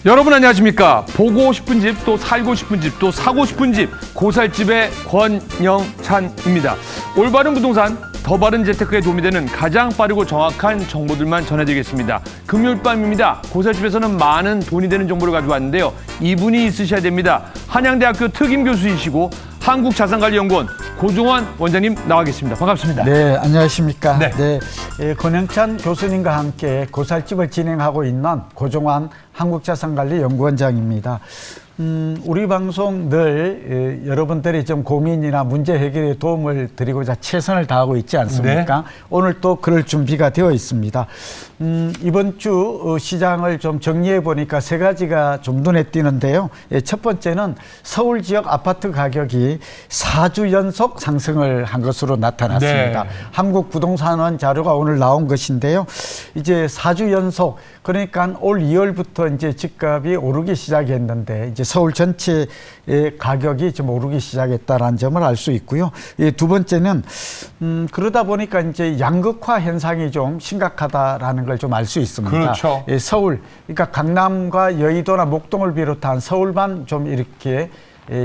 여러분 안녕하십니까? 보고 싶은 집, 또 살고 싶은 집, 또 사고 싶은 집, 고살집의 권영찬입니다. 올바른 부동산, 더 바른 재테크에 도움이 되는 가장 빠르고 정확한 정보들만 전해드리겠습니다. 금요일 밤입니다. 고살집에서는 많은 돈이 되는 정보를 가져왔는데요. 이분이 있으셔야 됩니다. 한양대학교 특임교수이시고 한국자산관리연구원 고종환 원장님 나와 계십니다. 반갑습니다. 네, 안녕하십니까. 네. 권영찬 교수님과 함께 고살집을 진행하고 있는 고종환 한국자산관리연구원장입니다. 우리 방송 늘 여러분들의 좀 고민이나 문제 해결에 도움을 드리고자 최선을 다하고 있지 않습니까? 네. 오늘 또 그럴 준비가 되어 있습니다. 이번 주 시장을 좀 정리해 보니까 세 가지가 좀 눈에 띄는데요. 첫 번째는 서울 지역 아파트 가격이 4주 연속 상승을 한 것으로 나타났습니다. 네. 한국부동산원 자료가 오늘 나온 것인데요. 이제 4주 연속, 그러니까 올 2월부터 이제 집값이 오르기 시작했는데 이제 서울 전체의 가격이 좀 오르기 시작했다라는 점을 알 수 있고요. 두 번째는 그러다 보니까 이제 양극화 현상이 좀 심각하다라는 걸 좀 알 수 있습니다. 그렇죠. 서울, 그러니까 강남과 여의도나 목동을 비롯한 서울만 좀 이렇게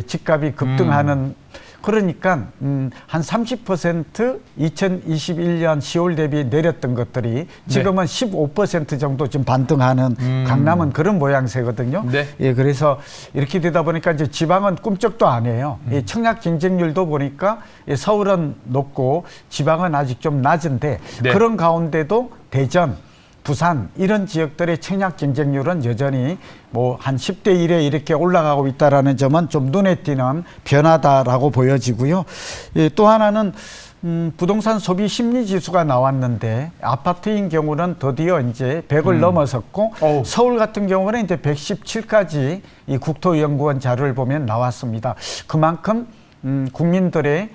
집값이 급등하는. 그러니까 한 30% 2021년 10월 대비 내렸던 것들이 지금은 15% 정도 좀 반등하는 강남은 그런 모양새거든요. 네. 그래서 이렇게 되다 보니까 이제 지방은 꿈쩍도 안 해요. 청약 경쟁률도 보니까 서울은 높고 지방은 아직 좀 낮은데 네. 그런 가운데도 대전, 부산 이런 지역들의 청약 경쟁률은 여전히 뭐 한 10대 1에 이렇게 올라가고 있다라는 점은 좀 눈에 띄는 변화다라고 보여지고요. 또 하나는 부동산 소비 심리 지수가 나왔는데 아파트인 경우는 드디어 이제 100을 넘어섰고 서울 같은 경우는 이제 117까지 이 국토연구원 자료를 보면 나왔습니다. 그만큼 국민들의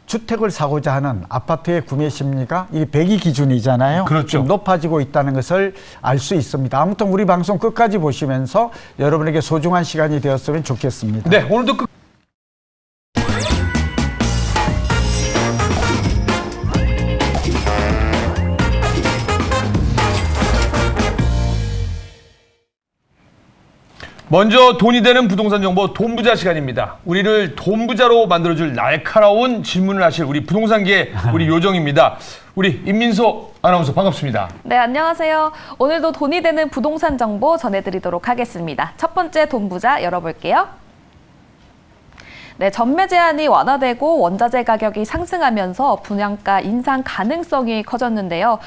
주택을 사고자 하는 아파트의 구매 심리가 이 100이 기준이잖아요. 그렇죠. 좀 높아지고 있다는 것을 알 수 있습니다. 아무튼 우리 방송 끝까지 보시면서 여러분에게 소중한 시간이 되었으면 좋겠습니다. 네, 오늘도 먼저 돈이 되는 부동산 정보 돈부자 시간입니다. 우리를 돈부자로 만들어줄 날카로운 질문을 하실 우리 부동산계의 우리 요정입니다. 우리 임민소 아나운서 반갑습니다. 네, 안녕하세요. 오늘도 돈이 되는 부동산 정보 전해드리도록 하겠습니다. 첫 번째 돈부자 열어볼게요. 네, 전매 제한이 완화되고 원자재 가격이 상승하면서 분양가 인상 가능성이 커졌는데요.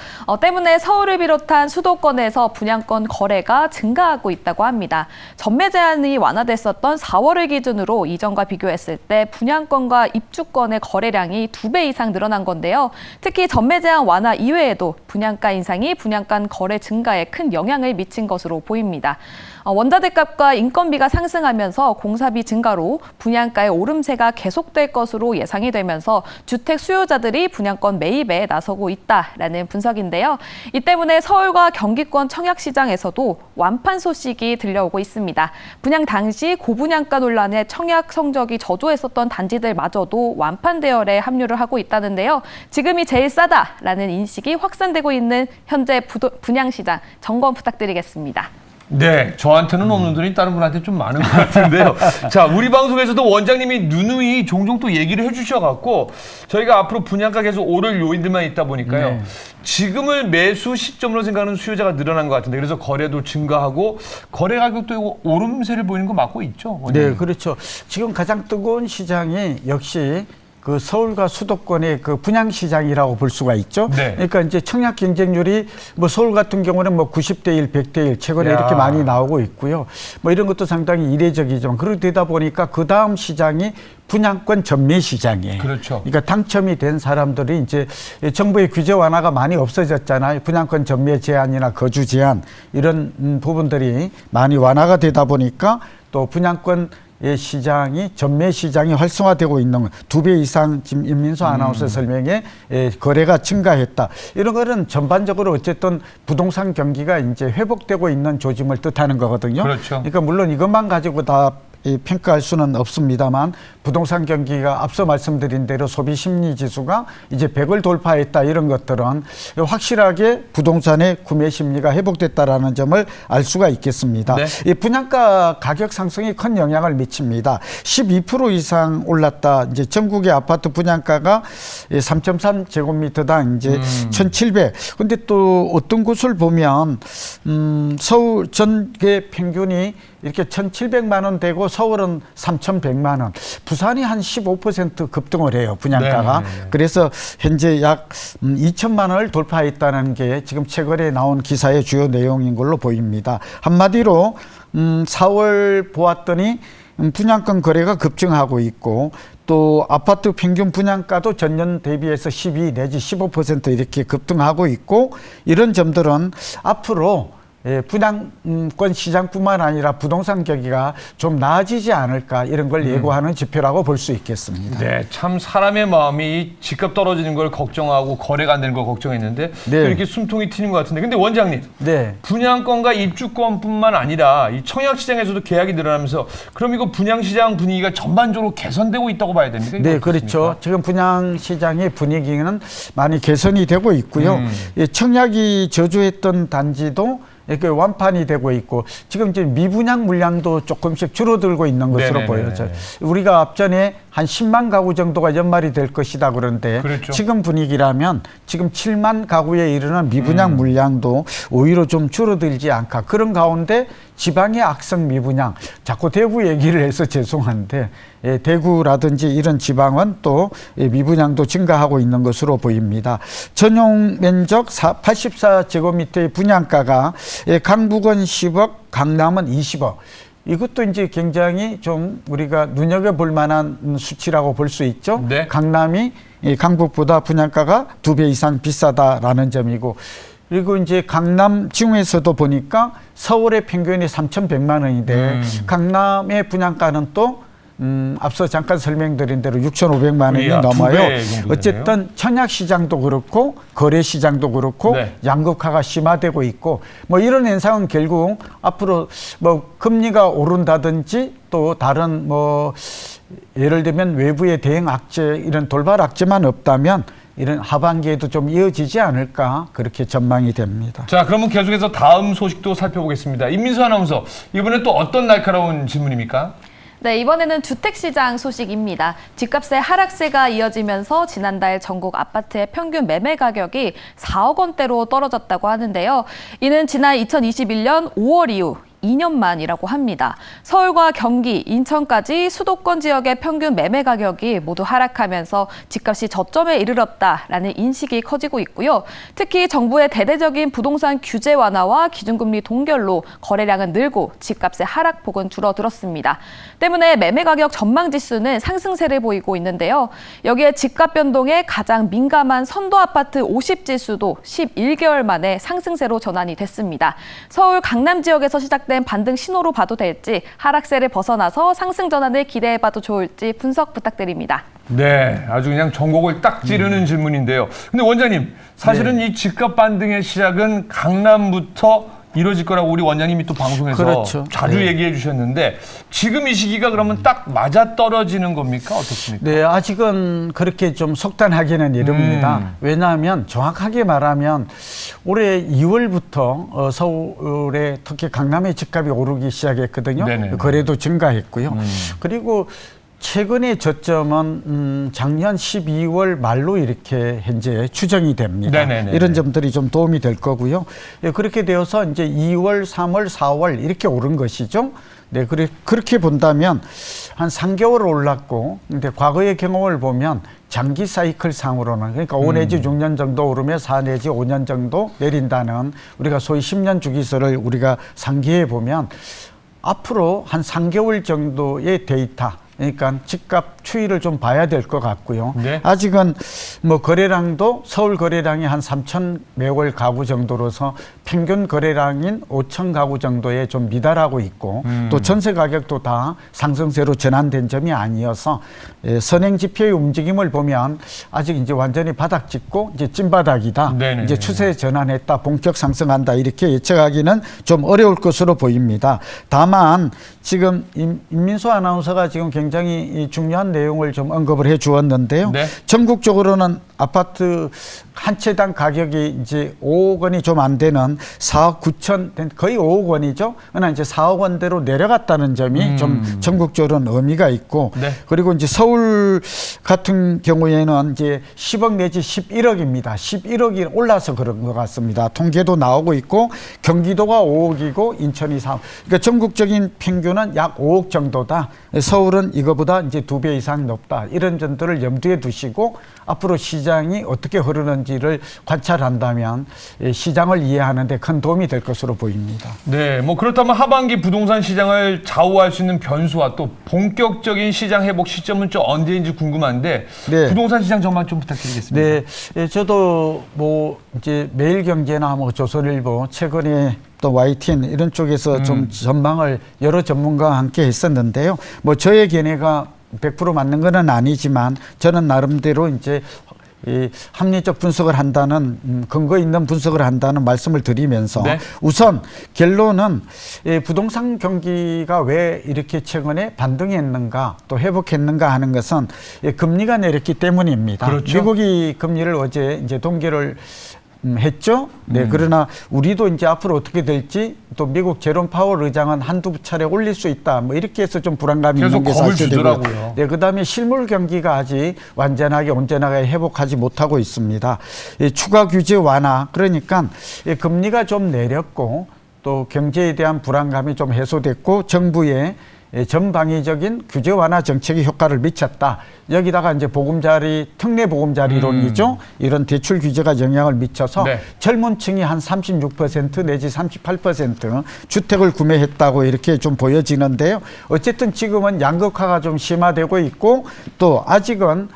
때문에 서울을 비롯한 수도권에서 분양권 거래가 증가하고 있다고 합니다. 전매 제한이 완화됐었던 4월을 기준으로 이전과 비교했을 때 분양권과 입주권의 거래량이 2배 이상 늘어난 건데요. 특히 전매 제한 완화 이외에도 분양가 인상이 분양권 거래 증가에 큰 영향을 미친 것으로 보입니다. 원자재 값과 인건비가 상승하면서 공사비 증가로 분양가의 오름세가 계속될 것으로 예상이 되면서 주택 수요자들이 분양권 매입에 나서고 있다라는 분석인데요. 이 때문에 서울과 경기권 청약시장에서도 완판 소식이 들려오고 있습니다. 분양 당시 고분양가 논란에 청약 성적이 저조했었던 단지들마저도 완판 대열에 합류를 하고 있다는데요. 지금이 제일 싸다라는 인식이 확산되고 있는 현재 분양시장 점검 부탁드리겠습니다. 네, 저한테는 없는 돈이 다른 분한테 좀 많은 것 같은데요. 자, 우리 방송에서도 원장님이 누누이 종종 또 얘기를 해주셔갖고 저희가 앞으로 분양가 계속 오를 요인들만 있다 보니까요. 네. 지금을 매수 시점으로 생각하는 수요자가 늘어난 것 같은데 그래서 거래도 증가하고 거래 가격도 오름세를 보이는 거 맞고 있죠? 원장님? 네, 그렇죠. 지금 가장 뜨거운 시장이 역시 그 서울과 수도권의 그 분양 시장이라고 볼 수가 있죠. 네. 그러니까 이제 청약 경쟁률이 뭐 서울 같은 경우는 뭐 90대 1, 100대 1 최근에 이렇게 많이 나오고 있고요. 뭐 이런 것도 상당히 이례적이지만 그렇게 되다 보니까 그 다음 시장이 분양권 전매 시장이에요. 그렇죠. 그러니까 당첨이 된 사람들이 이제 정부의 규제 완화가 많이 없어졌잖아요. 분양권 전매 제한이나 거주 제한 이런 부분들이 많이 완화가 되다 보니까 또 분양권 시장이 전매 시장이 활성화되고 있는 2배 이상 지금 임민소 아나운서 설명에 거래가 증가했다. 이런 거는 전반적으로 어쨌든 부동산 경기가 이제 회복되고 있는 조짐을 뜻하는 거거든요. 그렇죠. 그러니까 물론 이것만 가지고 다 평가할 수는 없습니다만 부동산 경기가 앞서 말씀드린 대로 소비 심리 지수가 이제 100을 돌파했다 이런 것들은 확실하게 부동산의 구매 심리가 회복됐다라는 점을 알 수가 있겠습니다. 네. 이 분양가 가격 상승이 큰 영향을 미칩니다. 12% 이상 올랐다. 이제 전국의 아파트 분양가가 3.3제곱미터당 이제 1,700. 근데 또 어떤 곳을 보면 서울 전체 평균이 이렇게 1,700만 원 되고 서울은 3,100만 원. 부산이 한 15% 급등을 해요, 분양가가. 네. 그래서 현재 약 2천만 원을 돌파했다는 게 지금 최근에 나온 기사의 주요 내용인 걸로 보입니다. 한마디로 4월 보았더니 분양권 거래가 급증하고 있고 또 아파트 평균 분양가도 전년 대비해서 12 내지 15% 이렇게 급등하고 있고 이런 점들은 앞으로 분양권 시장뿐만 아니라 부동산 경기가 좀 나아지지 않을까 이런 걸 예고하는 지표라고 볼 수 있겠습니다. 네, 참 사람의 마음이 집값 떨어지는 걸 걱정하고 거래가 안 되는 걸 걱정했는데 네. 이렇게 숨통이 트는 것 같은데 근데 원장님 네. 분양권과 입주권뿐만 아니라 이 청약시장에서도 계약이 늘어나면서 그럼 이거 분양시장 분위기가 전반적으로 개선되고 있다고 봐야 됩니까? 네, 그렇죠. 지금 분양시장의 분위기는 많이 개선이 되고 있고요. 청약이 저조했던 단지도 이렇게 완판이 되고 있고 지금 이제 미분양 물량도 조금씩 줄어들고 있는 것으로 네네네. 보여져요. 우리가 앞전에 한 10만 가구 정도가 연말이 될 것이다 그런데 그렇죠. 지금 분위기라면 지금 7만 가구에 이르는 미분양 물량도 오히려 좀 줄어들지 않까. 그런 가운데 지방의 악성 미분양, 자꾸 대구 얘기를 해서 죄송한데 대구라든지 이런 지방은 또 미분양도 증가하고 있는 것으로 보입니다. 전용 면적 84제곱미터의 분양가가 강북은 10억, 강남은 20억. 이것도 이제 굉장히 좀 우리가 눈여겨볼 만한 수치라고 볼 수 있죠. 네. 강남이 강북보다 분양가가 2배 이상 비싸다라는 점이고 그리고 이제 강남 중에서도 보니까 서울의 평균이 3,100만 원인데 강남의 분양가는 또 앞서 잠깐 설명드린 대로 6,500만 원이 넘어요. 어쨌든 청약시장도 그렇고 거래시장도 그렇고 네. 양극화가 심화되고 있고 뭐 이런 현상은 결국 앞으로 뭐 금리가 오른다든지 또 다른 뭐 예를 들면 외부의 대응 악재 이런 돌발 악재만 없다면 이런 하반기에도 좀 이어지지 않을까 그렇게 전망이 됩니다. 자, 그러면 계속해서 다음 소식도 살펴보겠습니다. 임민수 아나운서, 이번에 또 어떤 날카로운 질문입니까? 네, 이번에는 주택시장 소식입니다. 집값의 하락세가 이어지면서 지난달 전국 아파트의 평균 매매 가격이 4억 원대로 떨어졌다고 하는데요. 이는 지난 2021년 5월 이후 2년 만이라고 합니다. 서울과 경기, 인천까지 수도권 지역의 평균 매매 가격이 모두 하락하면서 집값이 저점에 이르렀다라는 인식이 커지고 있고요. 특히 정부의 대대적인 부동산 규제 완화와 기준금리 동결로 거래량은 늘고 집값의 하락폭은 줄어들었습니다. 때문에 매매 가격 전망 지수는 상승세를 보이고 있는데요. 여기에 집값 변동에 가장 민감한 선도 아파트 50지수도 11개월 만에 상승세로 전환이 됐습니다. 서울, 강남 지역에서 시작된 반등 신호로 봐도 될지 하락세를 벗어나서 상승 전환을 기대해봐도 좋을지 분석 부탁드립니다. 네, 아주 그냥 전곡을 딱 찌르는 질문인데요. 근데 원장님, 사실은 이 집값 반등의 시작은 강남부터 이루어질 거라고 우리 원장님이 또 방송에서 그렇죠. 자주 네. 얘기해 주셨는데 지금 이 시기가 그러면 딱 맞아 떨어지는 겁니까? 어떻습니까? 네, 아직은 그렇게 좀 속단하기는 이릅니다. 왜냐하면 정확하게 말하면 올해 2월부터 서울에 특히 강남의 집값이 오르기 시작했거든요. 네네. 거래도 증가했고요. 그리고 최근의 저점은 작년 12월 말로 이렇게 현재 추정이 됩니다. 네네네. 이런 점들이 좀 도움이 될 거고요. 예, 그렇게 되어서 이제 2월, 3월, 4월 이렇게 오른 것이죠. 네, 그렇게 본다면 한 3개월 올랐고, 근데 과거의 경험을 보면 장기 사이클 상으로는 그러니까 5 내지 6년 정도 오르면 4 내지 5년 정도 내린다는 우리가 소위 10년 주기설을 우리가 상기해 보면 앞으로 한 3개월 정도의 데이터 그러니까 집값 추이를 좀 봐야 될 것 같고요. 네. 아직은 뭐 거래량도 서울 거래량이 한 3천 매월 가구 정도로서 평균 거래량인 5천 가구 정도에 좀 미달하고 있고 또 전세 가격도 다 상승세로 전환된 점이 아니어서 선행 지표의 움직임을 보면 아직 이제 완전히 바닥 찍고 이제 찐바닥이다. 네네네. 이제 추세 전환했다. 본격 상승한다. 이렇게 예측하기는 좀 어려울 것으로 보입니다. 다만 지금 임민수 아나운서가 지금 굉장히 이 중요한 내용을 좀 언급을 해 주었는데요. 네. 전국적으로는 아파트 한 채당 가격이 이제 5억 원이 좀 안 되는 4억 9천, 거의 5억 원이죠. 그러나 이제 4억 원대로 내려갔다는 점이 좀 전국적으로는 의미가 있고, 네. 그리고 이제 서울 같은 경우에는 이제 10억 내지 11억입니다. 11억이 올라서 그런 것 같습니다. 통계도 나오고 있고, 경기도가 5억이고, 인천이 4억. 그러니까 전국적인 평균은 약 5억 정도다. 서울은 이거보다 이제 2배 이상 높다. 이런 점들을 염두에 두시고, 앞으로 시장이 어떻게 흐르는지를 관찰한다면 시장을 이해하는 데 큰 도움이 될 것으로 보입니다. 네, 뭐 그렇다면 하반기 부동산 시장을 좌우할 수 있는 변수와 또 본격적인 시장 회복 시점은 좀 언제인지 궁금한데 네. 부동산 시장 전망 좀 부탁드리겠습니다. 네, 저도 뭐 이제 매일경제나 뭐 조선일보 최근에 또 YTN 이런 쪽에서 좀 전망을 여러 전문가와 함께 했었는데요. 뭐 저의 견해가 100% 맞는 건 아니지만 저는 나름대로 이제 이 합리적 분석을 한다는 근거 있는 분석을 한다는 말씀을 드리면서 네. 우선 결론은 이 부동산 경기가 왜 이렇게 최근에 반등했는가 또 회복했는가 하는 것은 금리가 내렸기 때문입니다. 그렇죠. 미국이 금리를 어제 이제 동결을 했죠. 네, 그러나 우리도 이제 앞으로 어떻게 될지 또 미국 제롬 파월 의장은 한두 차례 올릴 수 있다. 뭐 이렇게 해서 좀 불안감이 계속 있는 게 겁을 사실이고요. 주더라고요. 네, 그다음에 실물 경기가 아직 완전하게 온전하게 회복하지 못하고 있습니다. 이 추가 규제 완화 그러니까 이 금리가 좀 내렸고 또 경제에 대한 불안감이 좀 해소됐고 정부의 전방위적인 규제 완화 정책이 효과를 미쳤다. 여기다가 이제 보금자리, 특례 보금자리론이죠. 이런 대출 규제가 영향을 미쳐서 네. 젊은 층이 한 36% 내지 38% 주택을 구매했다고 이렇게 좀 보여지는데요. 어쨌든 지금은 양극화가 좀 심화되고 있고 또 아직은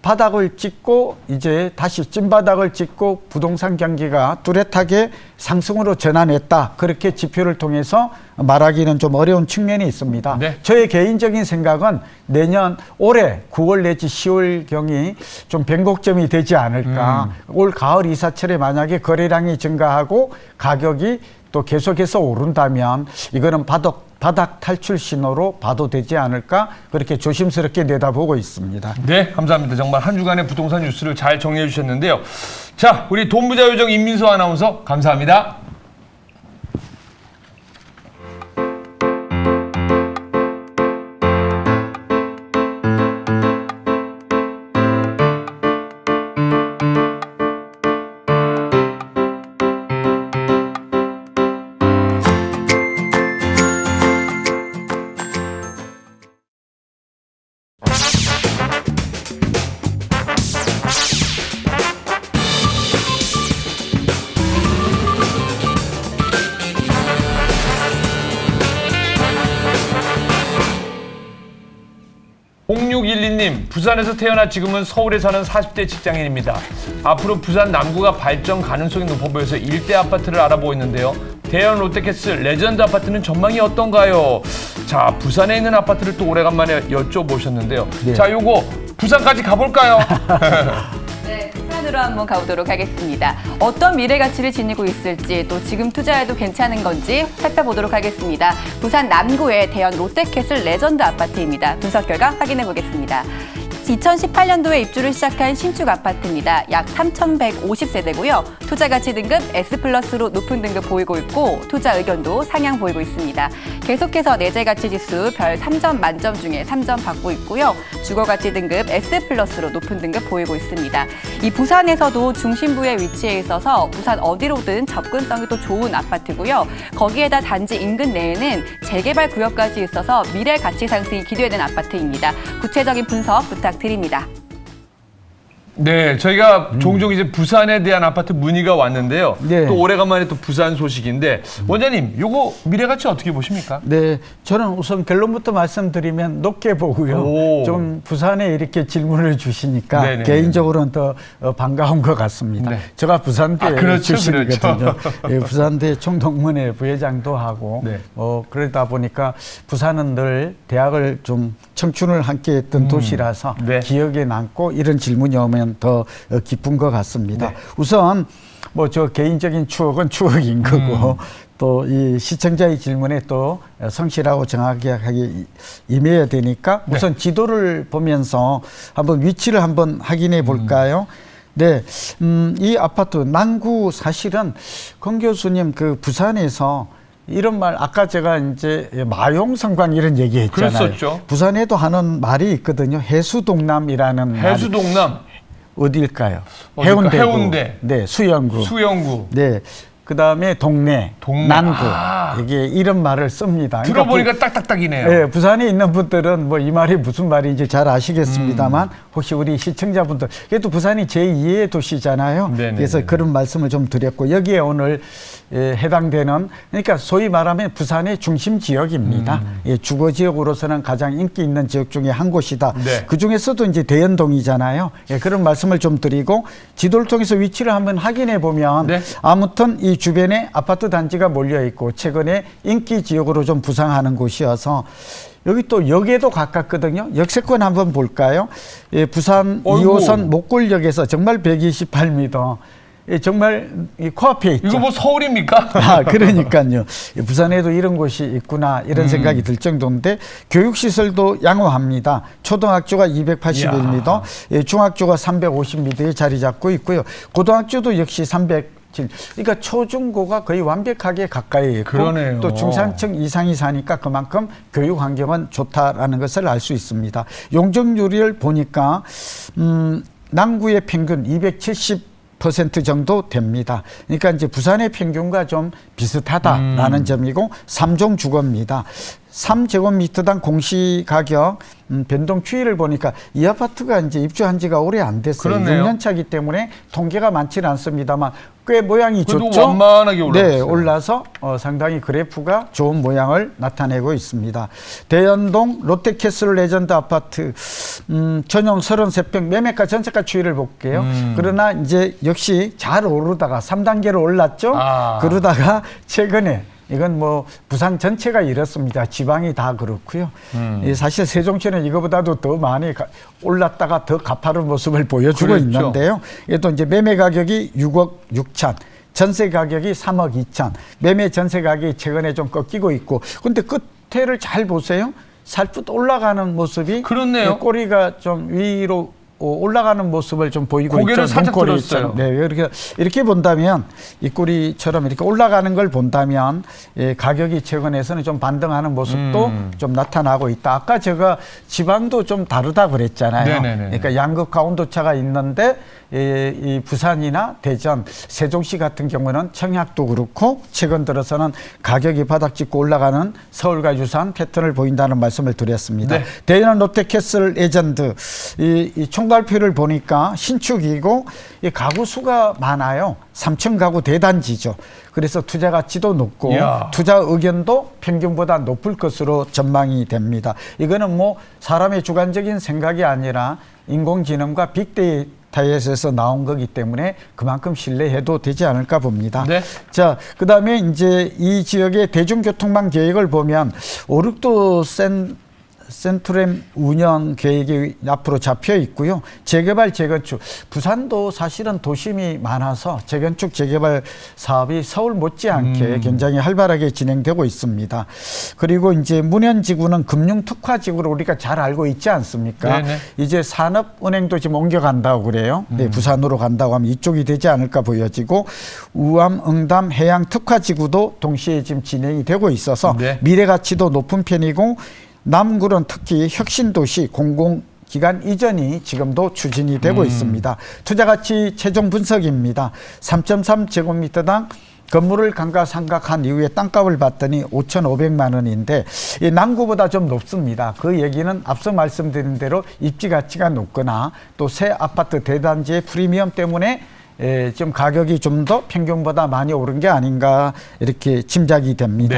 바닥을 찍고 이제 다시 찐바닥을 찍고 부동산 경기가 뚜렷하게 상승으로 전환했다. 그렇게 지표를 통해서 말하기는 좀 어려운 측면이 있습니다. 네. 저의 개인적인 생각은 내년 올해 9월 내지 10월경이 좀 변곡점이 되지 않을까. 올 가을 이사철에 만약에 거래량이 증가하고 가격이 또 계속해서 오른다면 이거는 바닥 탈출 신호로 봐도 되지 않을까 그렇게 조심스럽게 내다보고 있습니다. 네, 감사합니다. 정말 한 주간의 부동산 뉴스를 잘 정리해 주셨는데요. 자, 우리 돈부자 요정 임민수 아나운서 감사합니다. 님 부산에서 태어나 지금은 서울에 사는 40대 직장인입니다. 앞으로 부산 남구가 발전 가능성이 높아 보여서 일대 아파트를 알아보고 있는데요. 대형 롯데캐슬 레전드 아파트는 전망이 어떤가요? 자, 부산에 있는 아파트를 또 오래간만에 여쭤보셨는데요. 네. 자, 요거 부산까지 가볼까요? 네, 부산으로 한번 가보도록 하겠습니다. 어떤 미래 가치를 지니고 있을지 또 지금 투자해도 괜찮은 건지 살펴보도록 하겠습니다. 부산 남구의 대형 롯데캐슬 레전드 아파트입니다. 분석 결과 확인해 보겠습니다. 2018년도에 입주를 시작한 신축 아파트입니다. 약 3,150세대고요. 투자 가치 등급 S+로 높은 등급 보이고 있고 투자 의견도 상향 보이고 있습니다. 계속해서 내재 가치 지수 별 3점 만점 중에 3점 받고 있고요. 주거 가치 등급 S+로 높은 등급 보이고 있습니다. 이 부산에서도 중심부에 위치해 있어서 부산 어디로든 접근성이 또 좋은 아파트고요. 거기에다 단지 인근 내에는 재개발 구역까지 있어서 미래 가치 상승이 기대되는 아파트입니다. 구체적인 분석 부탁드립니다. 네, 저희가 종종 이제 부산에 대한 아파트 문의가 왔는데요. 네. 또 오래간만에 또 부산 소식인데 원장님, 요거 미래가치 어떻게 보십니까? 네, 저는 우선 결론부터 말씀드리면 높게 보고요. 오. 좀 부산에 이렇게 질문을 주시니까 네네네. 개인적으로는 더 반가운 것 같습니다. 네. 제가 부산대 그렇죠, 출신이거든요. 그렇죠. 예, 부산대 총동문회 부회장도 하고 네. 그러다 보니까 부산은 늘 대학을 좀 청춘을 함께했던 도시라서 네. 기억에 남고 이런 질문이 오면 더 깊은 것 같습니다. 네. 우선 뭐 저 개인적인 추억은 추억인 거고 또 이 시청자의 질문에 또 성실하고 정확하게 임해야 되니까 우선 지도를 보면서 한번 위치를 한번 확인해 볼까요? 네, 이 아파트 남구 사실은 권 교수님 그 부산에서 이런 말 아까 제가 이제 마용성광 이런 얘기했잖아요. 그랬었죠. 부산에도 하는 말이 있거든요. 해수동남이라는 말이. 해수동남, 어딜까요? 어딜까? 해운대구. 해운대. 네, 수영구. 수영구. 네. 그다음에 동네, 동네. 남구. 아. 이게 이런 말을 씁니다. 들어보니까 딱딱딱이네요. 네, 부산에 있는 분들은 뭐 이 말이 무슨 말인지 잘 아시겠습니다만 혹시 우리 시청자분들 그래도 부산이 제2의 도시잖아요. 네네네네. 그래서 그런 말씀을 좀 드렸고 여기에 오늘 해당되는 그러니까 소위 말하면 부산의 중심 지역입니다. 예, 주거 지역으로서는 가장 인기 있는 지역 중에 한 곳이다. 네. 그 중에서도 이제 대연동이잖아요. 예, 그런 말씀을 좀 드리고 지도를 통해서 위치를 한번 확인해 보면 네. 아무튼 이 주변에 아파트 단지가 몰려 있고 최근에 인기 지역으로 좀 부상하는 곳이어서 여기 또 역에도 가깝거든요. 역세권 한번 볼까요? 예, 부산 어이구. 2호선 목골역에서 정말 128m. 예, 정말 이 코앞에 있죠. 이거 뭐 서울입니까? 아, 그러니까요. 부산에도 이런 곳이 있구나 이런 생각이 들 정도인데 교육시설도 양호합니다. 초등학교가 281m, 예, 중학교가 350m에 자리 잡고 있고요. 고등학교도 역시 307. 그러니까 초중고가 거의 완벽하게 가까이 있고 그러네요. 또 중산층 이상이 사니까 그만큼 교육 환경은 좋다라는 것을 알 수 있습니다. 용적률을 보니까 남구의 평균 270% 정도 됩니다. 그러니까 이제 부산의 평균과 좀 비슷하다라는 점이고 3종 주거입니다. 3제곱미터당 공시가격 변동 추이를 보니까 이 아파트가 이제 입주한 지가 오래 안 됐어요. 그렇네요. 6년 차기 때문에 통계가 많지는 않습니다만 꽤 모양이 그래도 좋죠. 완만하게 올라갔어요. 네, 올라서 상당히 그래프가 좋은 모양을 나타내고 있습니다. 대연동 롯데캐슬 레전드 아파트 전용 33평 매매가 전세가 추이를 볼게요. 그러나 이제 역시 잘 오르다가 3단계로 올랐죠. 아. 그러다가 최근에 이건 뭐 부산 전체가 이렇습니다. 지방이 다 그렇고요. 사실 세종시는 이거보다도 더 많이 올랐다가 더 가파른 모습을 보여주고 그렇죠. 있는데요. 이또 이제 매매 가격이 6억 6천, 전세 가격이 3억 2천. 매매 전세 가격이 최근에 좀 꺾이고 있고, 근데 끝에를 잘 보세요. 살풋 올라가는 모습이 그렇네요. 꼬리가 좀 위로 올라가는 모습을 좀 보이고 고개를 있죠. 살짝 눈꼬리처럼. 들었어요. 네, 이렇게 본다면 이 꼬리처럼 이렇게 올라가는 걸 본다면 가격이 최근에서는 좀 반등하는 모습도 좀 나타나고 있다. 아까 제가 지방도 좀 다르다 그랬잖아요. 네네네. 그러니까 양극 가온도차가 있는데 이 부산이나 대전, 세종시 같은 경우는 청약도 그렇고 최근 들어서는 가격이 바닥찍고 올라가는 서울과 유사한 패턴을 보인다는 말씀을 드렸습니다. 네. 대연 롯데캐슬 레전드 이 총괄표를 보니까 신축이고 이 가구 수가 많아요. 3층 가구 대단지죠. 그래서 투자 가치도 높고 이야. 투자 의견도 평균보다 높을 것으로 전망이 됩니다. 이거는 뭐 사람의 주관적인 생각이 아니라 인공지능과 빅데이터에서 나온 거기 때문에 그만큼 신뢰해도 되지 않을까 봅니다. 네. 자, 그다음에 이제 이 지역의 대중교통망 계획을 보면 오륙도 센트램 운영 계획이 앞으로 잡혀 있고요. 재개발, 재건축. 부산도 사실은 도심이 많아서 재건축, 재개발 사업이 서울 못지않게 굉장히 활발하게 진행되고 있습니다. 그리고 이제 문현지구는 금융특화지구로 우리가 잘 알고 있지 않습니까? 네네. 이제 산업은행도 지금 옮겨간다고 그래요. 네, 부산으로 간다고 하면 이쪽이 되지 않을까 보여지고 우암, 응담, 해양특화지구도 동시에 지금 진행이 되고 있어서 네. 미래가치도 높은 편이고 남구는 특히 혁신도시 공공기관 이전이 지금도 추진이 되고 있습니다. 투자가치 최종 분석입니다. 3.3제곱미터당 건물을 감가상각한 이후에 땅값을 봤더니 5,500만 원인데 이 남구보다 좀 높습니다. 그 얘기는 앞서 말씀드린 대로 입지 가치가 높거나 또 새 아파트 대단지의 프리미엄 때문에 좀 가격이 좀 더 평균보다 많이 오른 게 아닌가 이렇게 짐작이 됩니다.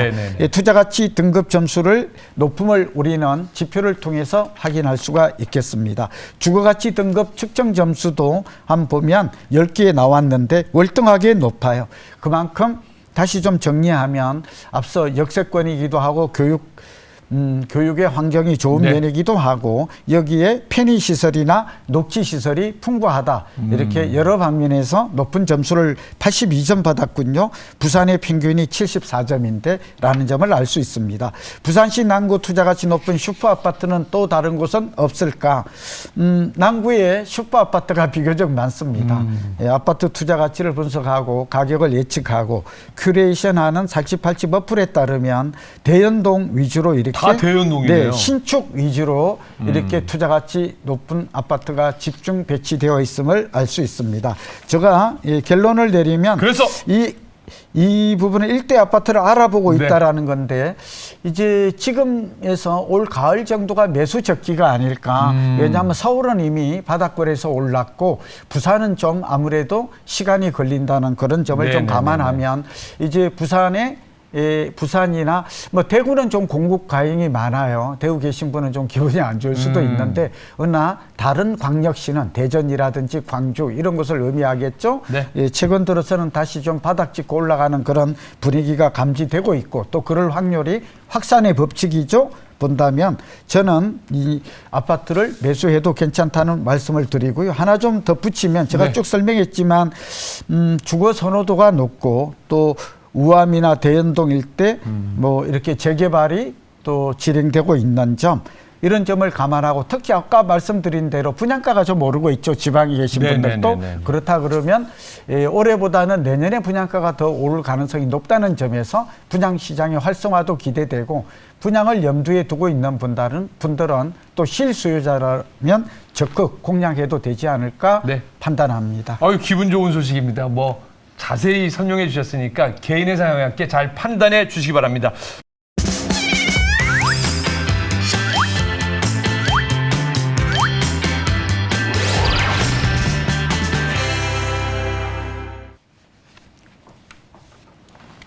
투자가치 등급 점수를 높음을 우리는 지표를 통해서 확인할 수가 있겠습니다. 주거가치 등급 측정 점수도 한번 보면 10개에 나왔는데 월등하게 높아요. 그만큼 다시 좀 정리하면 앞서 역세권이기도 하고 교육의 환경이 좋은 면이기도 하고 여기에 편의시설이나 녹지시설이 풍부하다. 이렇게 여러 방면에서 높은 점수를 82점 받았군요. 부산의 평균이 74점인데 라는 점을 알 수 있습니다. 부산시 남구 투자가치 높은 슈퍼아파트는 또 다른 곳은 없을까? 남구에 슈퍼아파트가 비교적 많습니다. 아파트 투자가치를 분석하고 가격을 예측하고 큐레이션하는 살치팔치 어플에 따르면 대연동 위주로 이렇게 다 대연동이네요. 네, 신축 위주로 이렇게 투자가치 높은 아파트가 집중 배치되어 있음을 알 수 있습니다. 제가 결론을 내리면 그래서 이 부분은 일대 아파트를 알아보고 있다라는 건데 이제 지금에서 올 가을 정도가 매수 적기가 아닐까. 왜냐하면 서울은 이미 바닥권에서 올랐고 부산은 좀 아무래도 시간이 걸린다는 그런 점을 좀 감안하면 이제 부산이나 뭐 대구는 좀 공급 과잉이 많아요. 대구 계신 분은 좀 기분이 안 좋을 수도 있는데 그러나 다른 광역시는 대전이라든지 광주 이런 것을 의미하겠죠. 최근 들어서는 다시 좀 바닥 짚고 올라가는 그런 분위기가 감지되고 있고 또 그럴 확률이 확산의 법칙이죠. 본다면 저는 이 아파트를 매수해도 괜찮다는 말씀을 드리고요. 하나 좀 덧붙이면 제가 쭉 설명했지만 주거 선호도가 높고 또 우암이나 대연동 일대 뭐 이렇게 재개발이 또 진행되고 있는 점 이런 점을 감안하고 특히 아까 말씀드린 대로 분양가가 좀 오르고 있죠. 지방에 계신 분들도 그렇다 그러면 올해보다는 내년에 분양가가 더 오를 가능성이 높다는 점에서 분양시장의 활성화도 기대되고 분양을 염두에 두고 있는 분들은 또 실수요자라면 적극 공략해도 되지 않을까 판단합니다. 아유, 기분 좋은 소식입니다. 뭐 자세히 설명해 주셨으니까 개인의 상황에 맞게 잘 판단해 주시기 바랍니다.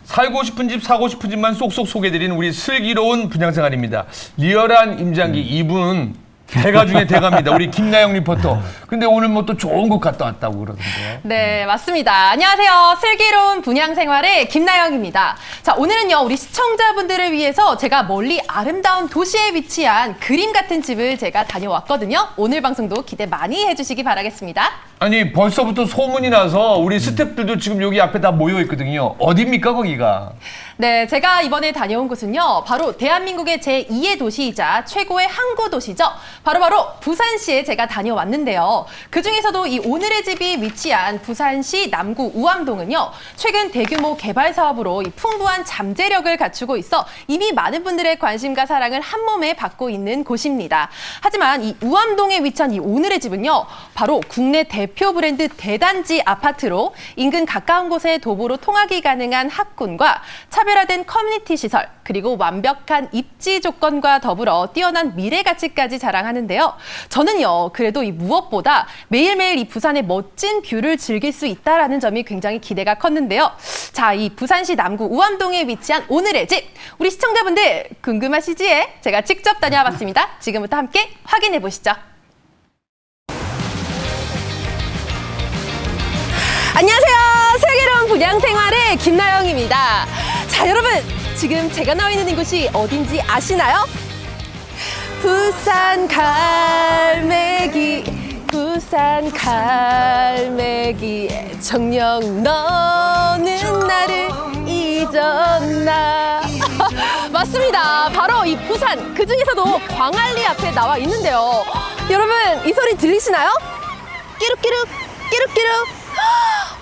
살고 싶은 집, 사고 싶은 집만 쏙쏙 소개해드리는 우리 슬기로운 분양생활입니다. 리얼한 임장기 이분은 대가 중에 대가입니다. 우리 김나영 리포터. 근데 오늘 뭐 또 좋은 곳 갔다 왔다고 그러던데. 네, 맞습니다. 안녕하세요. 슬기로운 분양생활의 김나영입니다. 자, 오늘은요, 우리 시청자분들을 위해서 제가 멀리 아름다운 도시에 위치한 그림 같은 집을 제가 다녀왔거든요. 오늘 방송도 기대 많이 해주시기 바라겠습니다. 아니, 벌써부터 소문이 나서 우리 스태프들도 지금 여기 앞에 다 모여 있거든요. 어디입니까, 거기가? 네, 제가 이번에 다녀온 곳은요, 바로 대한민국의 제2의 도시이자 최고의 항구 도시죠. 바로 부산시에 제가 다녀왔는데요. 그중에서도 이 오늘의 집이 위치한 부산시 남구 우암동은요, 최근 대규모 개발 사업으로 이 풍부한 잠재력을 갖추고 있어 이미 많은 분들의 관심과 사랑을 한 몸에 받고 있는 곳입니다. 하지만 이 우암동에 위치한 이 오늘의 집은요, 바로 국내 대표 브랜드 대단지 아파트로 인근 가까운 곳에 도보로 통학이 가능한 학군과 차별화된 커뮤니티 시설, 그리고 완벽한 입지 조건과 더불어 뛰어난 미래 가치까지 자랑하는데요. 저는요, 그래도 이 무엇보다 매일매일 이 부산의 멋진 뷰를 즐길 수 있다라는 점이 굉장히 기대가 컸는데요. 자, 이 부산시 남구 우암동에 위치한 오늘의 집, 우리 시청자분들 궁금하시지에? 제가 직접 다녀와 봤습니다. 지금부터 함께 확인해 보시죠. 안녕하세요. 슬기로운 분양생활의 김나영입니다. 자, 여러분, 지금 제가 나와 있는 이곳이 어딘지 아시나요? 부산 갈매기, 부산 갈매기, 정녕 너는 나를 잊었나. 맞습니다. 바로 이 부산, 그중에서도 광안리 앞에 나와 있는데요. 여러분, 이 소리 들리시나요? 끼룩끼룩, 끼룩끼룩.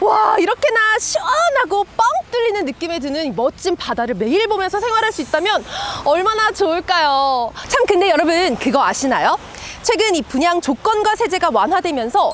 와, 이렇게나 시원하고 뻥 뚫리는 느낌이 드는 이 멋진 바다를 매일 보면서 생활할 수 있다면 얼마나 좋을까요? 참, 근데 여러분, 그거 아시나요? 최근 이 분양 조건과 세제가 완화되면서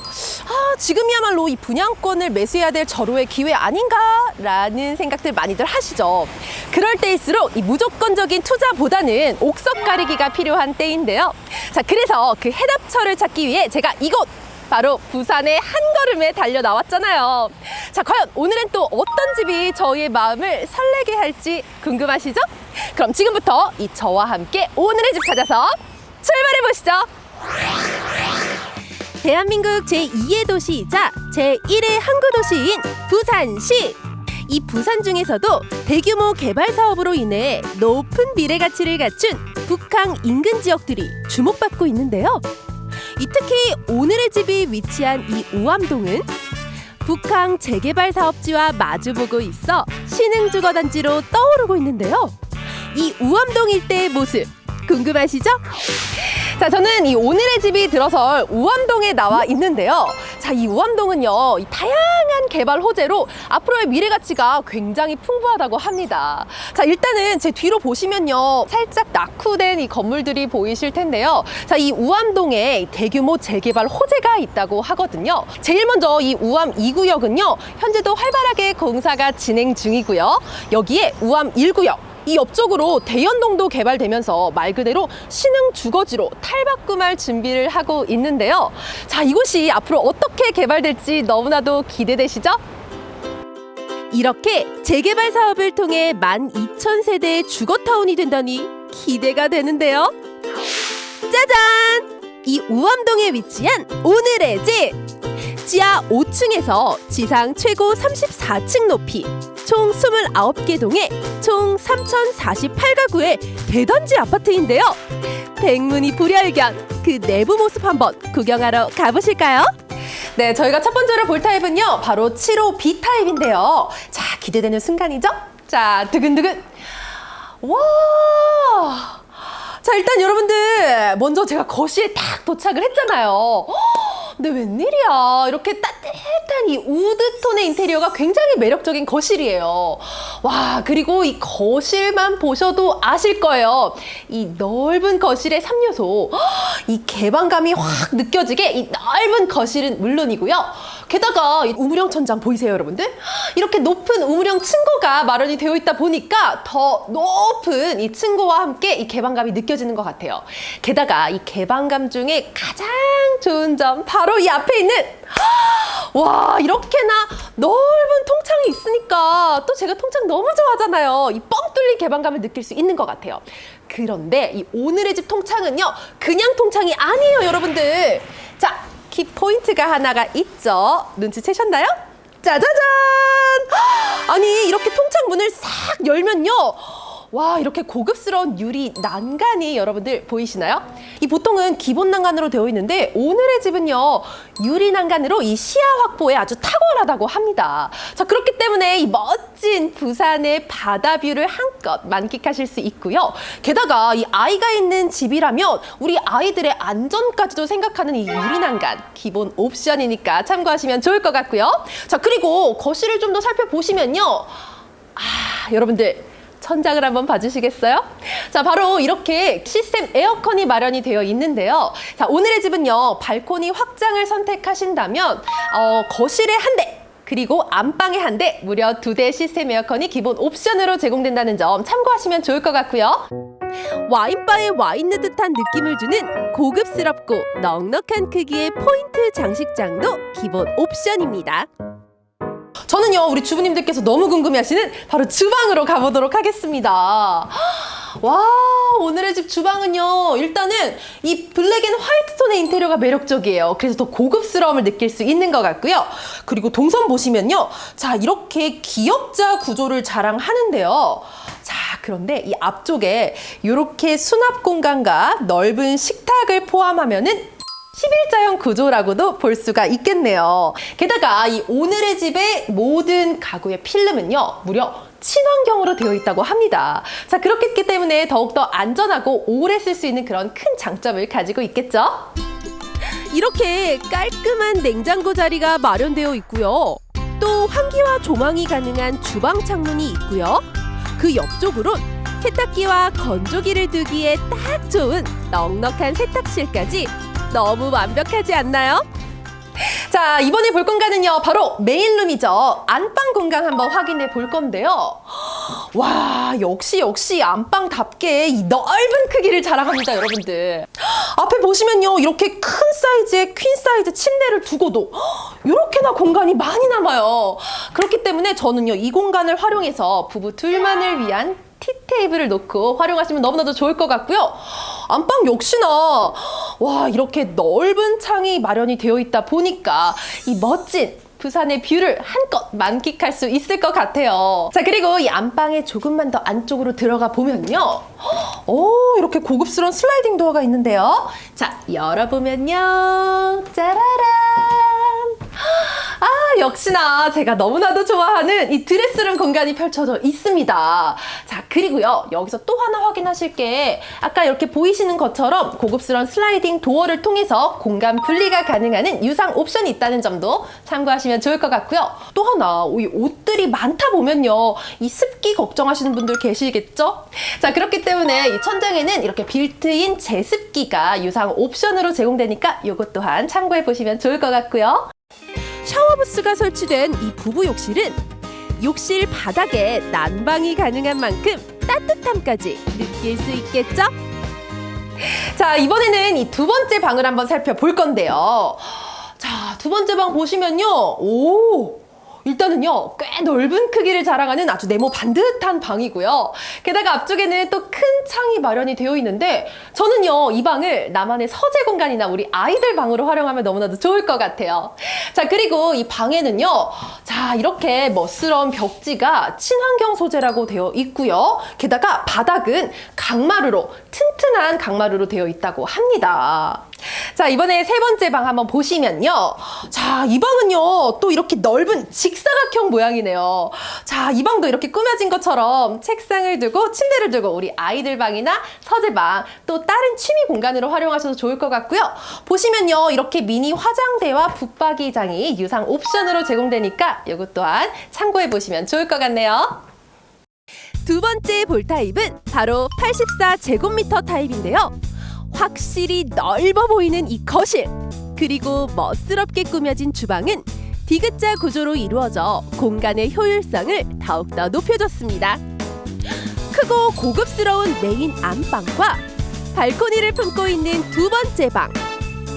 지금이야말로 이 분양권을 매수해야 될 절호의 기회 아닌가라는 생각들 많이들 하시죠. 그럴 때일수록 이 무조건적인 투자보다는 옥석 가리기가 필요한 때인데요. 자, 그래서 그 해답처를 찾기 위해 제가 이곳 바로 부산의 한 걸음에 달려 나왔잖아요. 자, 과연 오늘은 또 어떤 집이 저희의 마음을 설레게 할지 궁금하시죠? 그럼 지금부터 이 저와 함께 오늘의 집 찾아서 출발해 보시죠. 대한민국 제2의 도시이자 제1의 항구 도시인 부산시. 이 부산 중에서도 대규모 개발 사업으로 인해 높은 미래 가치를 갖춘 북항 인근 지역들이 주목받고 있는데요. 특히 오늘의 집이 위치한 이 우암동은 북항 재개발 사업지와 마주보고 있어 신흥주거단지로 떠오르고 있는데요. 이 우암동 일대의 모습 궁금하시죠? 자, 저는 이 오늘의 집이 들어설 우암동에 나와 있는데요. 자, 이 우암동은요, 이 다양한 개발 호재로 앞으로의 미래 가치가 굉장히 풍부하다고 합니다. 자, 일단은 제 뒤로 보시면요, 살짝 낙후된 이 건물들이 보이실 텐데요. 자, 이 우암동에 대규모 재개발 호재가 있다고 하거든요. 제일 먼저 이 우암 2구역은요, 현재도 활발하게 공사가 진행 중이고요. 여기에 우암 1구역, 이 옆쪽으로 대연동도 개발되면서 말 그대로 신흥 주거지로 탈바꿈할 준비를 하고 있는데요. 자, 이곳이 앞으로 어떻게 개발될지 너무나도 기대되시죠? 이렇게 재개발 사업을 통해 12,000세대의 주거타운이 된다니 기대가 되는데요. 짜잔! 이 우암동에 위치한 오늘의 집! 지하 5층에서 지상 최고 34층 높이 총 29개 동에 총 3,048가구의 대단지 아파트인데요. 백문이 불여일견, 그 내부 모습 한번 구경하러 가보실까요? 네, 저희가 첫 번째로 볼 타입은요, 바로 7호 B 타입인데요. 자, 기대되는 순간이죠? 자, 두근두근. 와! 자, 일단 여러분들 먼저 제가 거실에 딱 도착을 했잖아요. 근데 웬일이야, 이렇게 따뜻한 이 우드톤의 인테리어가 굉장히 매력적인 거실이에요. 와, 그리고 이 거실만 보셔도 아실 거예요. 이 넓은 거실의 3요소, 이 개방감이 확 느껴지게 이 넓은 거실은 물론이고요. 게다가 이 우물형 천장 보이세요, 여러분들? 이렇게 높은 우물형 층고가 마련이 되어 있다 보니까 더 높은 이 층고와 함께 이 개방감이 느껴지는 것 같아요. 게다가 이 개방감 중에 가장 좋은 점, 바로 이 앞에 있는, 와, 이렇게나 넓은 통창이 있으니까 또 제가 통창 너무 좋아하잖아요. 이 뻥 뚫린 개방감을 느낄 수 있는 것 같아요. 그런데 이 오늘의 집 통창은요, 그냥 통창이 아니에요, 여러분들. 자, 키 포인트가 하나가 있죠. 눈치채셨나요? 짜자잔! 아니, 이렇게 통창 문을 싹 열면요, 와, 이렇게 고급스러운 유리 난간이 여러분들 보이시나요? 이 보통은 기본 난간으로 되어 있는데 오늘의 집은요, 유리 난간으로 이 시야 확보에 아주 탁월하다고 합니다. 자, 그렇기 때문에 이 멋진 부산의 바다뷰를 한껏 만끽하실 수 있고요. 게다가 이 아이가 있는 집이라면 우리 아이들의 안전까지도 생각하는 이 유리 난간 기본 옵션이니까 참고하시면 좋을 것 같고요. 자, 그리고 거실을 좀 더 살펴보시면요, 여러분들 천장을 한번 봐주시겠어요? 자, 바로 이렇게 시스템 에어컨이 마련이 되어 있는데요. 자, 오늘의 집은요, 발코니 확장을 선택하신다면 거실에 한 대, 그리고 안방에 한 대, 무려 2대 시스템 에어컨이 기본 옵션으로 제공된다는 점 참고하시면 좋을 것 같고요. 와인바에 와 있는 듯한 느낌을 주는 고급스럽고 넉넉한 크기의 포인트 장식장도 기본 옵션입니다. 저는요, 우리 주부님들께서 너무 궁금해하시는 바로 주방으로 가보도록 하겠습니다. 와, 오늘의 집 주방은요, 일단은 이 블랙 앤 화이트 톤의 인테리어가 매력적이에요. 그래서 더 고급스러움을 느낄 수 있는 것 같고요. 그리고 동선 보시면요, 자, 이렇게 기역자 구조를 자랑하는데요. 자, 그런데 이 앞쪽에 이렇게 수납 공간과 넓은 식탁을 포함하면은 11자형 구조라고도 볼 수가 있겠네요. 게다가 이 오늘의 집의 모든 가구의 필름은요, 무려 친환경으로 되어 있다고 합니다. 자, 그렇기 때문에 더욱더 안전하고 오래 쓸 수 있는 그런 큰 장점을 가지고 있겠죠? 이렇게 깔끔한 냉장고 자리가 마련되어 있고요. 또 환기와 조망이 가능한 주방 창문이 있고요. 그 옆쪽으론 세탁기와 건조기를 두기에 딱 좋은 넉넉한 세탁실까지 너무 완벽하지 않나요? 자, 이번에 볼 공간은요, 바로 메인룸이죠. 안방 공간 한번 확인해 볼 건데요. 와, 역시 안방답게 이 넓은 크기를 자랑합니다, 여러분들. 앞에 보시면요, 이렇게 큰 사이즈의 퀸 사이즈 침대를 두고도 이렇게나 공간이 많이 남아요. 그렇기 때문에 저는요, 이 공간을 활용해서 부부 둘만을 위한 티테이블을 놓고 활용하시면 너무나도 좋을 것 같고요. 안방 역시나 와, 이렇게 넓은 창이 마련이 되어 있다 보니까 이 멋진 부산의 뷰를 한껏 만끽할 수 있을 것 같아요. 자, 그리고 이 안방에 조금만 더 안쪽으로 들어가 보면요. 오, 이렇게 고급스러운 슬라이딩 도어가 있는데요. 자, 열어보면요. 짜라란. 아, 역시나 제가 너무나도 좋아하는 이 드레스룸 공간이 펼쳐져 있습니다. 자, 그리고요, 여기서 또 하나 확인하실 게 아까 이렇게 보이시는 것처럼 고급스러운 슬라이딩 도어를 통해서 공간 분리가 가능한 유상 옵션이 있다는 점도 참고하시면 좋을 것 같고요. 또 하나, 이 옷들이 많다 보면요, 이 습기 걱정하시는 분들 계시겠죠? 자, 그렇기 때문에 이 천장에는 이렇게 빌트인 제습기가 유상 옵션으로 제공되니까 이것 또한 참고해 보시면 좋을 것 같고요. 샤워부스가 설치된 이 부부 욕실은 욕실 바닥에 난방이 가능한 만큼 따뜻함까지 느낄 수 있겠죠? 자, 이번에는 이 두 번째 방을 한번 살펴볼 건데요. 자, 두 번째 방 보시면요. 오! 일단은요, 꽤 넓은 크기를 자랑하는 아주 네모 반듯한 방이고요. 게다가 앞쪽에는 또 큰 창이 마련이 되어 있는데 저는요, 이 방을 나만의 서재 공간이나 우리 아이들 방으로 활용하면 너무나도 좋을 것 같아요. 자, 그리고 이 방에는요, 자, 이렇게 멋스러운 벽지가 친환경 소재라고 되어 있고요. 게다가 바닥은 강마루로, 튼튼한 강마루로 되어 있다고 합니다. 자, 이번에 세 번째 방 한번 보시면요. 자, 이 방은요, 또 이렇게 넓은 직사각형 모양이네요. 자, 이 방도 이렇게 꾸며진 것처럼 책상을 두고 침대를 두고 우리 아이들 방이나 서재방, 또 다른 취미 공간으로 활용하셔도 좋을 것 같고요. 보시면요, 이렇게 미니 화장대와 붙박이장이 유상 옵션으로 제공되니까 이것 또한 참고해 보시면 좋을 것 같네요. 두 번째 볼 타입은 바로 84제곱미터 타입인데요. 확실히 넓어 보이는 이 거실, 그리고 멋스럽게 꾸며진 주방은 디귿자 구조로 이루어져 공간의 효율성을 더욱더 높여줬습니다. 크고 고급스러운 메인 안방과 발코니를 품고 있는 두 번째 방,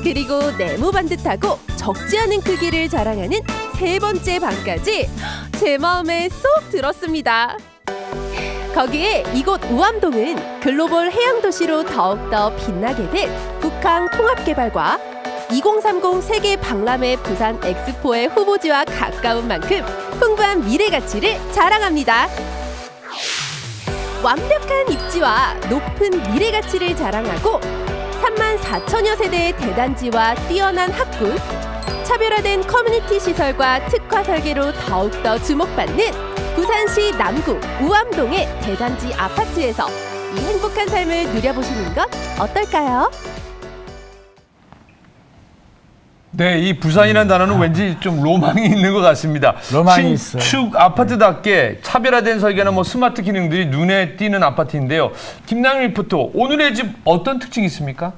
그리고 네모 반듯하고 적지 않은 크기를 자랑하는 세 번째 방까지 제 마음에 쏙 들었습니다. 거기에 이곳 우암동은 글로벌 해양도시로 더욱더 빛나게 된 북한 통합개발과 2030 세계 박람회 부산 엑스포의 후보지와 가까운 만큼 풍부한 미래 가치를 자랑합니다. 완벽한 입지와 높은 미래 가치를 자랑하고 34,000여 세대의 대단지와 뛰어난 학군, 차별화된 커뮤니티 시설과 특화 설계로 더욱더 주목받는 부산시 남구 우암동의 대단지 아파트에서 이 행복한 삶을 누려보시는 것 어떨까요? 네, 이 부산이라는 단어는 왠지 좀 로망이 있는 것 같습니다. 로망이 있어요. 신축 아파트답게 차별화된 설계나 뭐 스마트 기능들이 눈에 띄는 아파트인데요. 김남일 리포터, 오늘의 집 어떤 특징이 있습니까?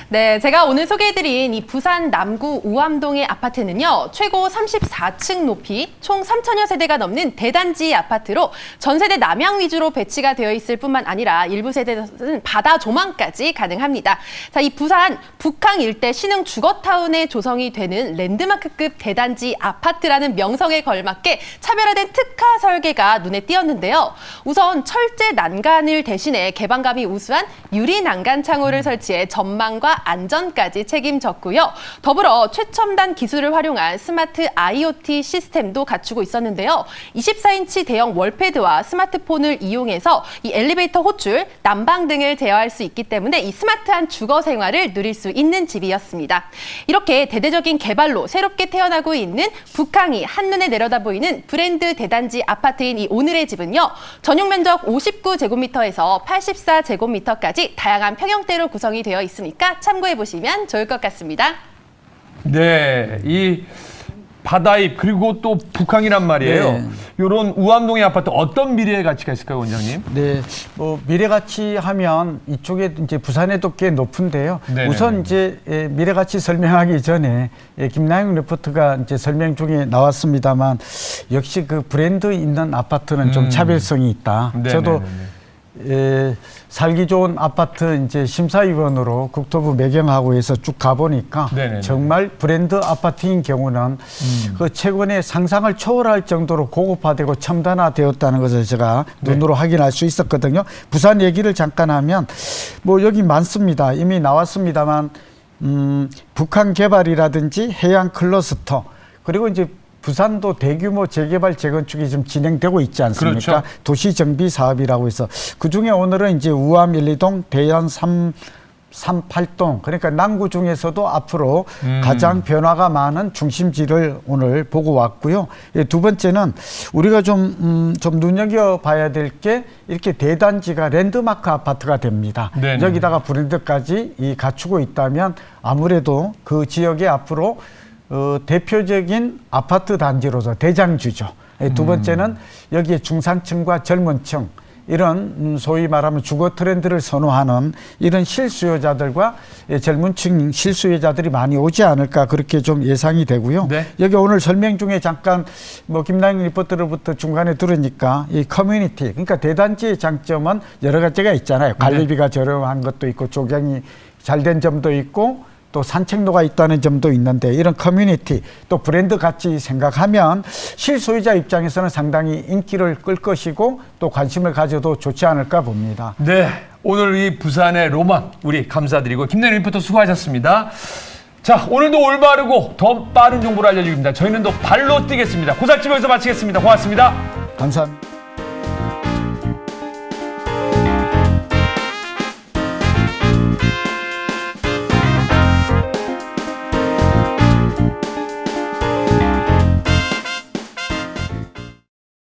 네, 제가 오늘 소개해드린 이 부산 남구 우암동의 아파트는요, 최고 34층 높이 총 3,000여 세대가 넘는 대단지 아파트로 전세대 남향 위주로 배치가 되어 있을 뿐만 아니라 일부 세대는 바다 조망까지 가능합니다. 자, 이 부산 북항 일대 신흥 주거타운에 조성이 되는 랜드마크급 대단지 아파트라는 명성에 걸맞게 차별화된 특화 설계가 눈에 띄었는데요. 우선 철제 난간을 대신해 개방감이 우수한 유리 난간 창호를 설치해 전망과 안전까지 책임졌고요. 더불어 최첨단 기술을 활용한 스마트 IoT 시스템도 갖추고 있었는데요. 24인치 대형 월패드와 스마트폰을 이용해서 이 엘리베이터 호출, 난방 등을 제어할 수 있기 때문에 이 스마트한 주거 생활을 누릴 수 있는 집이었습니다. 이렇게 대대적인 개발로 새롭게 태어나고 있는 북항이 한눈에 내려다 보이는 브랜드 대단지 아파트인 이 오늘의 집은요, 전용 면적 59제곱미터에서 84제곱미터까지 다양한 평형대로 구성이 되어 있으니까 참고해 보시면 좋을 것 같습니다. 네, 이 바다입 그리고 또 북항이란 말이에요. 네. 이런 우암동의 아파트 어떤 미래의 가치가 있을까요, 원장님? 네, 뭐 미래가치 하면 이쪽에 이제 부산에도 꽤 높은데요. 네네네. 우선 이제 미래가치 설명하기 전에 김나영 리포터가 이제 설명 중에 나왔습니다만 역시 그 브랜드 있는 아파트는 좀 차별성이 있다. 저도 살기 좋은 아파트 이제 심사위원으로 국토부 매경하고 해서 쭉 가보니까 네네네. 정말 브랜드 아파트인 경우는 그 최근에 상상을 초월할 정도로 고급화되고 첨단화되었다는 것을 제가 눈으로 확인할 수 있었거든요. 부산 얘기를 잠깐 하면 뭐 여기 많습니다. 이미 나왔습니다만 북한 개발이라든지 해양 클러스터 그리고 이제 부산도 대규모 재개발 재건축이 좀 진행되고 있지 않습니까? 그렇죠. 도시 정비 사업이라고 해서 그중에 오늘은 이제 우암 1, 2동, 대연 3, 8동 그러니까 남구 중에서도 앞으로 가장 변화가 많은 중심지를 오늘 보고 왔고요. 두 번째는 우리가 좀 눈여겨봐야 될 게 이렇게 대단지가 랜드마크 아파트가 됩니다. 네네. 여기다가 브랜드까지 갖추고 있다면 아무래도 그 지역에 앞으로 대표적인 아파트 단지로서 대장주죠. 두 번째는 여기에 중산층과 젊은층 이런 소위 말하면 주거 트렌드를 선호하는 이런 실수요자들과 젊은층 실수요자들이 많이 오지 않을까 그렇게 좀 예상이 되고요. 네. 여기 오늘 설명 중에 잠깐 뭐 김나영 리포터로부터 중간에 들으니까 이 커뮤니티 그러니까 대단지의 장점은 여러 가지가 있잖아요. 관리비가 저렴한 것도 있고 조경이 잘 된 점도 있고 또 산책로가 있다는 점도 있는데 이런 커뮤니티 또 브랜드 가치 생각하면 실소유자 입장에서는 상당히 인기를 끌 것이고 또 관심을 가져도 좋지 않을까 봅니다. 네, 오늘 이 부산의 로망 우리 감사드리고 김나영 리포터 수고하셨습니다. 자, 오늘도 올바르고 더 빠른 정보를 알려드립니다. 저희는 또 발로 뛰겠습니다. 고삿집에서 마치겠습니다. 고맙습니다. 감사합니다.